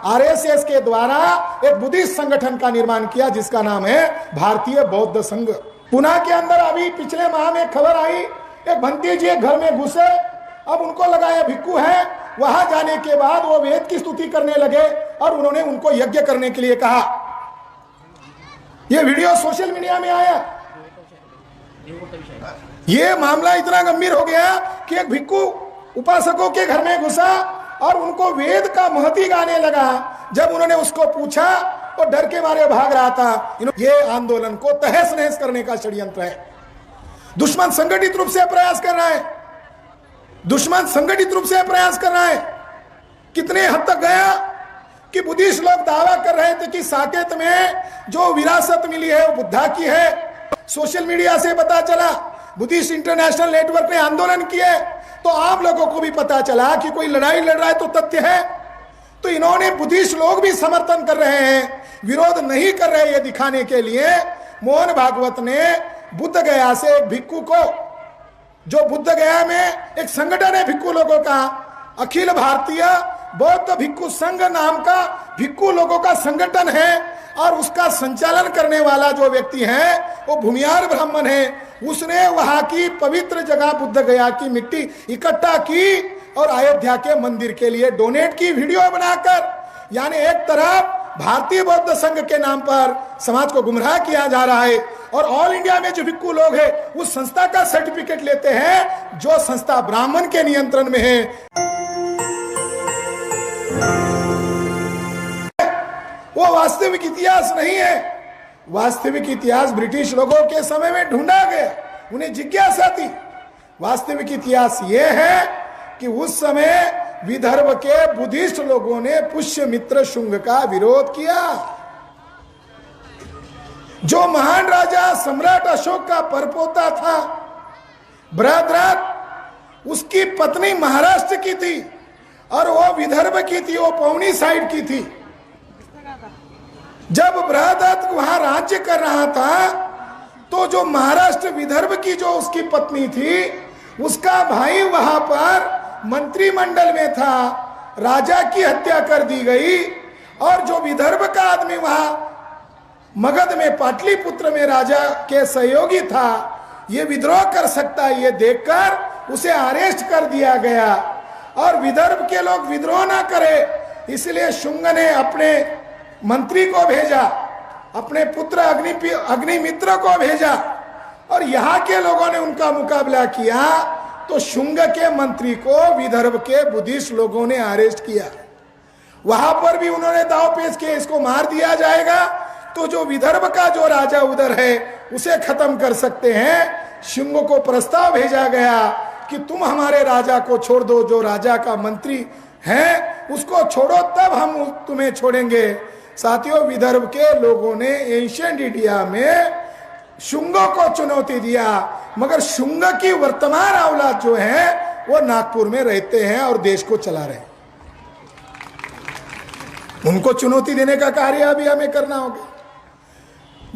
RSS के द्वारा एक बुद्धिस्ट संगठन का निर्माण किया जिसका नाम है भारतीय बौद्ध संघ। पुणे के अंदर अभी पिछले माह में खबर आई, एक भंती जी घर में घुसे, अब उनको लगाया भिक्खु है, वहां जाने के बाद वो वेद की स्तुति करने लगे और उन्होंने उनको यज्ञ करने के लिए कहा। ये वीडियो सोशल मीडिया में आया। ये मामला इतना गंभीर हो गया कि एक भिक्खु उपासकों के घर में घुसा और उनको वेद का महती गाने लगा। जब उन्होंने उसको पूछा वो डर के मारे भाग रहा था। ये आंदोलन को तहस नहस करने का षड्यंत्र है। दुश्मन संगठित रूप से प्रयास कर रहा है, दुश्मन संगठित रूप से प्रयास कर रहा है। कितने हद तक गया कि बुद्धिस्ट लोग दावा कर रहे थे कि साकेत में जो विरासत मिली है वो बुद्धा की है। सोशल मीडिया से पता चला, बुद्धिस्ट इंटरनेशनल नेटवर्क ने आंदोलन किए तो आप लोगों को भी पता चला कि कोई लड़ाई लड़ रहा है तो तथ्य है। तो इन्होंने बुद्धिस्ट लोग भी समर्थन कर रहे हैं, विरोध नहीं कर रहे, ये दिखाने के लिए मोहन भागवत ने बुद्ध गया से एक भिक्खु को, जो बुद्ध गया में एक संगठन है भिक्खु लोगों का, अखिल भारतीय बौद्ध भिक्खु संघ नाम का भिक्खु लोगों का संगठन है और उसका संचालन करने वाला जो व्यक्ति है वो भूमियार ब्राह्मण है। उसने वहां की पवित्र जगह बुद्ध गया की मिट्टी इकट्ठा की और अयोध्या के मंदिर के लिए डोनेट की, वीडियो बनाकर। यानी एक तरफ भारतीय बौद्ध संघ के नाम पर समाज को गुमराह किया जा रहा है और ऑल इंडिया में जो भिक्खु लोग हैं उस संस्था का सर्टिफिकेट लेते हैं जो संस्था ब्राह्मण के नियंत्रण में है। वो वास्तविक इतिहास नहीं है। वास्तविक इतिहास ब्रिटिश लोगों के समय में ढूंढा गया, उन्हें जिज्ञासा थी। वास्तविक इतिहास ये है कि उस समय विदर्भ के बुद्धिस्ट लोगों ने पुष्यमित्र शुंग का विरोध किया। जो महान राजा सम्राट अशोक का परपोता था बृहद्रथ, उसकी पत्नी महाराष्ट्र की थी और वो विदर्भ की थी, वो पौनी साइड की थी। जब बृहद्रथ वहां राज्य कर रहा था तो जो महाराष्ट्र विदर्भ की जो उसकी पत्नी थी उसका भाई वहां पर मंत्रिमंडल में था, राजा की हत्या कर दी गई और जो विदर्भ का आदमी वहां मगध में पाटलिपुत्र में राजा के सहयोगी था, ये विद्रोह कर सकता है, ये देखकर उसे अरेस्ट कर दिया गया और विदर्भ के लोग विद्रोह ना करे इसलिए शुंग ने अपने मंत्री को भेजा, अपने पुत्र अग्निमित्र को भेजा और यहाँ के लोगों ने उनका मुकाबला किया तो शुंग के मंत्री को विदर्भ के बुद्धिस्ट लोगों ने अरेस्ट किया। वहां पर भी उन्होंने दाव पेश किया, इसको मार दिया जाएगा तो जो विदर्भ का जो राजा उधर है उसे खत्म कर सकते हैं। शुंग को प्रस्ताव भेजा गया कि तुम हमारे राजा को छोड़ दो, जो राजा का मंत्री है उसको छोड़ो तब हम तुम्हें छोड़ेंगे। साथियों, विदर्भ के लोगों ने एंशिएंट इंडिया में शुंगों को चुनौती दिया, मगर शुंग की वर्तमान औलाद जो है वो नागपुर में रहते हैं और देश को चला रहे हैं। उनको चुनौती देने का कार्य अभी हमें करना होगा।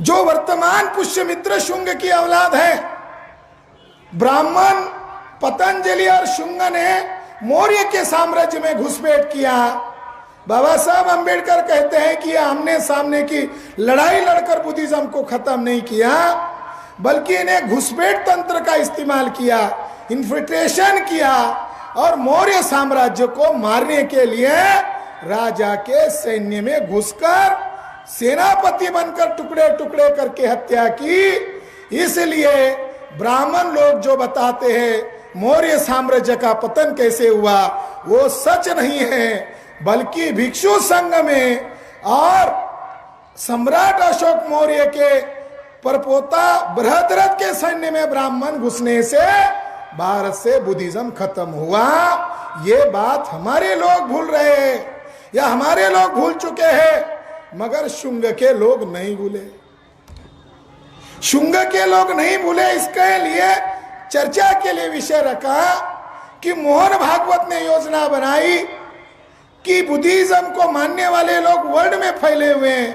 जो वर्तमान पुष्यमित्र शुंग की औलाद है, ब्राह्मण पतंजलि और शुंग ने मौर्य के साम्राज्य में घुसपैठ किया। बाबा साहब अंबेडकर कहते हैं कि आमने सामने की लड़ाई लड़कर बुद्धिज्म को खत्म नहीं किया, बल्कि इन्हें घुसपैठ तंत्र का इस्तेमाल किया, इन्फिल्ट्रेशन किया और मौर्य साम्राज्य को मारने के लिए राजा के सैन्य में घुसकर सेनापति बनकर टुकड़े टुकड़े करके हत्या की। इसलिए ब्राह्मण लोग जो बताते हैं मौर्य साम्राज्य का पतन कैसे हुआ, वो सच नहीं है, बल्कि भिक्षु संघ में और सम्राट अशोक मौर्य के परपोता बृहद्रथ के सैन्य में ब्राह्मण घुसने से भारत से बुद्धिज्म खत्म हुआ। ये बात हमारे लोग भूल रहे हैं या हमारे लोग भूल चुके हैं, मगर शुंग के लोग नहीं भूले। शुंग के लोग नहीं भूले, इसके लिए चर्चा के लिए विषय रखा कि मोहन भागवत ने योजना बनाई कि बुद्धिज्म को मानने वाले लोग वर्ल्ड में फैले हुए हैं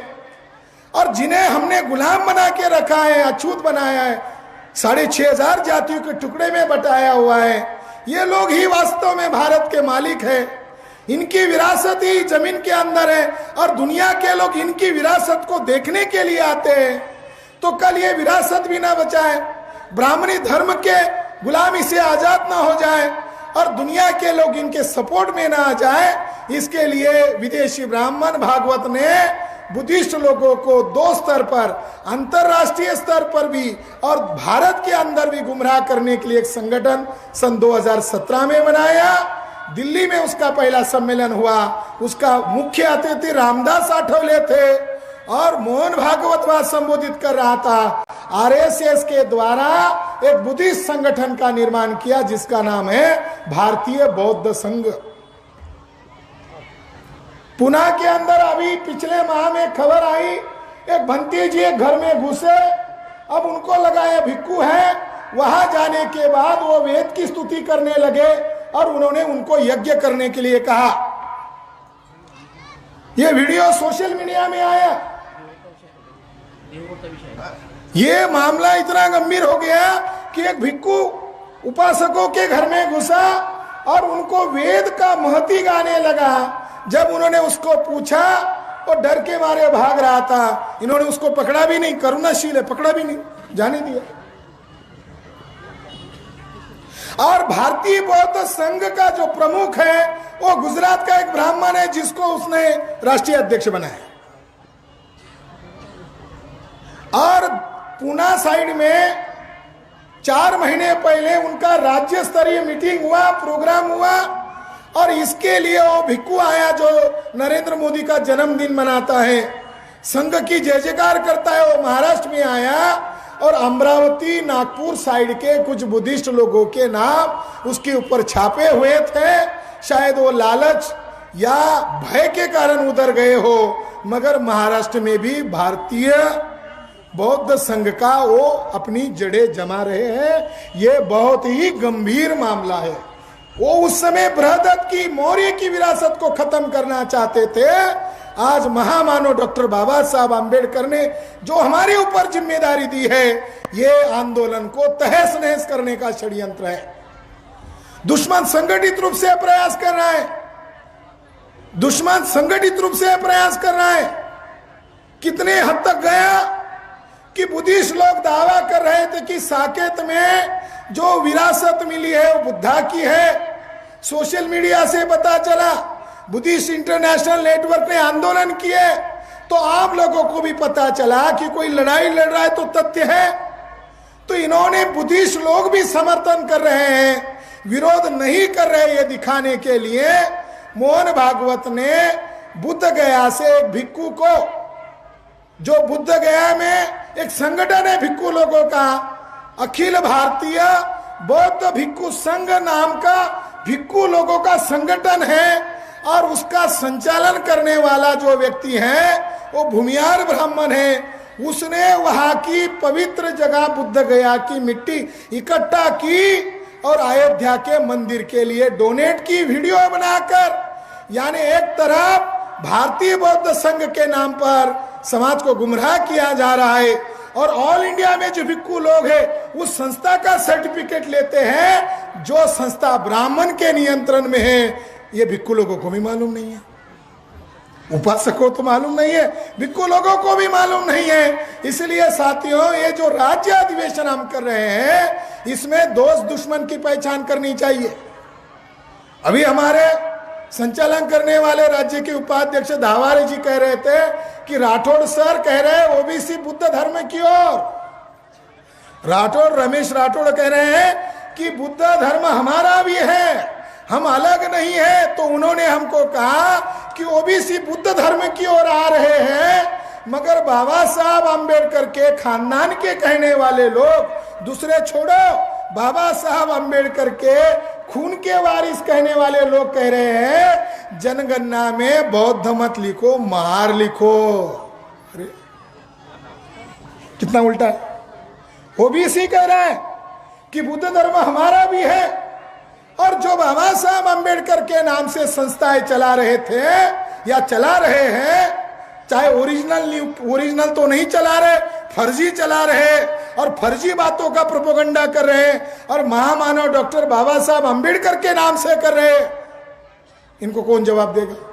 और जिन्हें हमने गुलाम बना के रखा है, अछूत बनाया है, 6500 जातियों के टुकड़े में बटाया हुआ है, ये लोग ही वास्तव में भारत के मालिक हैं। इनकी विरासत ही जमीन के अंदर है और दुनिया के लोग इनकी विरासत को देखने के लिए आते हैं, तो कल ये विरासत भी ना बचाए, ब्राह्मणी धर्म के गुलामी से आजाद ना हो जाए और दुनिया के लोग इनके सपोर्ट में ना आ जाए, इसके लिए विदेशी ब्राह्मण भागवत ने बुद्धिस्ट लोगों को दो स्तर पर, अंतरराष्ट्रीय स्तर पर भी और भारत के अंदर भी गुमराह करने के लिए एक संगठन सन 2017 में बनाया। दिल्ली में उसका पहला सम्मेलन हुआ, उसका मुख्य अतिथि रामदास आठवले थे और मोहन भागवत वहां संबोधित कर रहा था। आरएसएस के द्वारा एक बुद्धिस्ट संगठन का निर्माण किया जिसका नाम है भारतीय बौद्ध संघ। पुणे के अंदर अभी पिछले माह में खबर आई, एक भंती जी एक घर में घुसे, अब उनको लगा ये भिक्खु है, वहां जाने के बाद वो वेद की स्तुति करने लगे और उन्होंने उनको यज्ञ करने के लिए कहा। ये वीडियो सोशल मीडिया में आया। ये मामला इतना गंभीर हो गया कि एक भिक्खु उपासकों के घर में घुसा और उनको वेद का महती गाने लगा। जब उन्होंने उसको पूछा वो डर के मारे भाग रहा था, इन्होंने उसको पकड़ा भी नहीं, करुणाशील है, पकड़ा भी नहीं, जाने दिया। और भारतीय बौद्ध संघ का जो प्रमुख है वो गुजरात का एक ब्राह्मण है जिसको उसने राष्ट्रीय अध्यक्ष बनाया। और पूना साइड में 4 महीने पहले उनका राज्य स्तरीय मीटिंग हुआ, प्रोग्राम हुआ और इसके लिए वो भिक्खु आया जो नरेंद्र मोदी का जन्मदिन मनाता है, संघ की जय जयकार करता है, वो महाराष्ट्र में आया और अमरावती नागपुर साइड के कुछ बुद्धिस्ट लोगों के नाम उसके ऊपर छापे हुए थे। शायद वो लालच या भय के कारण उधर गए हो, मगर महाराष्ट्र में भी भारतीय बौद्ध संघ का वो अपनी जड़ें जमा रहे हैं। ये बहुत ही गंभीर मामला है। वो उस समय बृहदत्त की मौर्य की विरासत को खत्म करना चाहते थे। आज महामानव डॉक्टर बाबा साहब आम्बेडकर ने जो हमारे ऊपर जिम्मेदारी दी है, ये आंदोलन को तहस नहस करने का षड्यंत्र है। दुश्मन संगठित रूप से प्रयास कर रहा है, दुश्मन संगठित रूप से प्रयास कर रहा है। कितने हद तक गया कि बुद्धिस्ट लोग दावा कर रहे थे कि साकेत में जो विरासत मिली है वो बुद्धा की है। सोशल मीडिया से पता चला, बुद्धिस्ट इंटरनेशनल नेटवर्क ने आंदोलन किए तो आप लोगों को भी पता चला कि कोई लड़ाई लड़ रहा है तो तथ्य है। तो इन्होंने बुद्धिस्ट लोग भी समर्थन कर रहे हैं, विरोध नहीं कर रहे, ये दिखाने के लिए मोहन भागवत ने बुद्ध गया से एक भिक्खु को, जो बुद्ध गया में एक संगठन है भिक्खु लोगों का, अखिल भारतीय बौद्ध भिक्खु संघ नाम का भिक्खु लोगों का संगठन है और उसका संचालन करने वाला जो व्यक्ति है वो भूमियार ब्राह्मण है। उसने वहां की पवित्र जगह बुद्ध गया की मिट्टी इकट्ठा की और अयोध्या के मंदिर के लिए डोनेट की, वीडियो बनाकर। यानी एक तरफ भारतीय बौद्ध संघ के नाम पर समाज को गुमराह किया जा रहा है और ऑल इंडिया में जो भिक्खु लोग हैं उस संस्था का सर्टिफिकेट लेते हैं जो संस्था ब्राह्मण के नियंत्रण में है। ये भिक्खु लोगों को भी मालूम नहीं है, उपासकों तो मालूम नहीं है, भिक्खु लोगों को भी मालूम नहीं है। इसलिए साथियों, ये जो राज्य अधिवेशन हम कर रहे हैं इसमें दोस्त दुश्मन की पहचान करनी चाहिए। अभी हमारे संचालन करने वाले राज्य के उपाध्यक्ष धावारे जी कह रहे थे कि राठौड़ सर कह रहे हैं ओबीसी बुद्ध धर्म की ओर। राठौड़, रमेश राठौड़ कह रहे हैं कि बुद्ध धर्म हमारा भी है, हम अलग नहीं है। तो उन्होंने हमको कहा कि ओबीसी बुद्ध धर्म की ओर आ रहे हैं, मगर बाबा साहब आम्बेडकर के खानदान के कहने वाले लोग, दूसरे छोड़ो, बाबा साहब आम्बेडकर के खून के वारिस कहने वाले लोग कह रहे हैं जनगणना में बौद्ध मत लिखो, महार लिखो। अरे कितना उल्टा है। ओबीसी कह रहा है कि बुद्ध धर्म हमारा भी है और जो बाबा साहब आम्बेडकर के नाम से संस्थाएं चला रहे थे या चला रहे हैं, चाहे ओरिजिनल तो नहीं चला रहे, फर्जी चला रहे और फर्जी बातों का प्रोपेगेंडा कर रहे हैं और महामानव डॉक्टर बाबा साहब आम्बेडकर के नाम से कर रहे। इनको कौन जवाब देगा?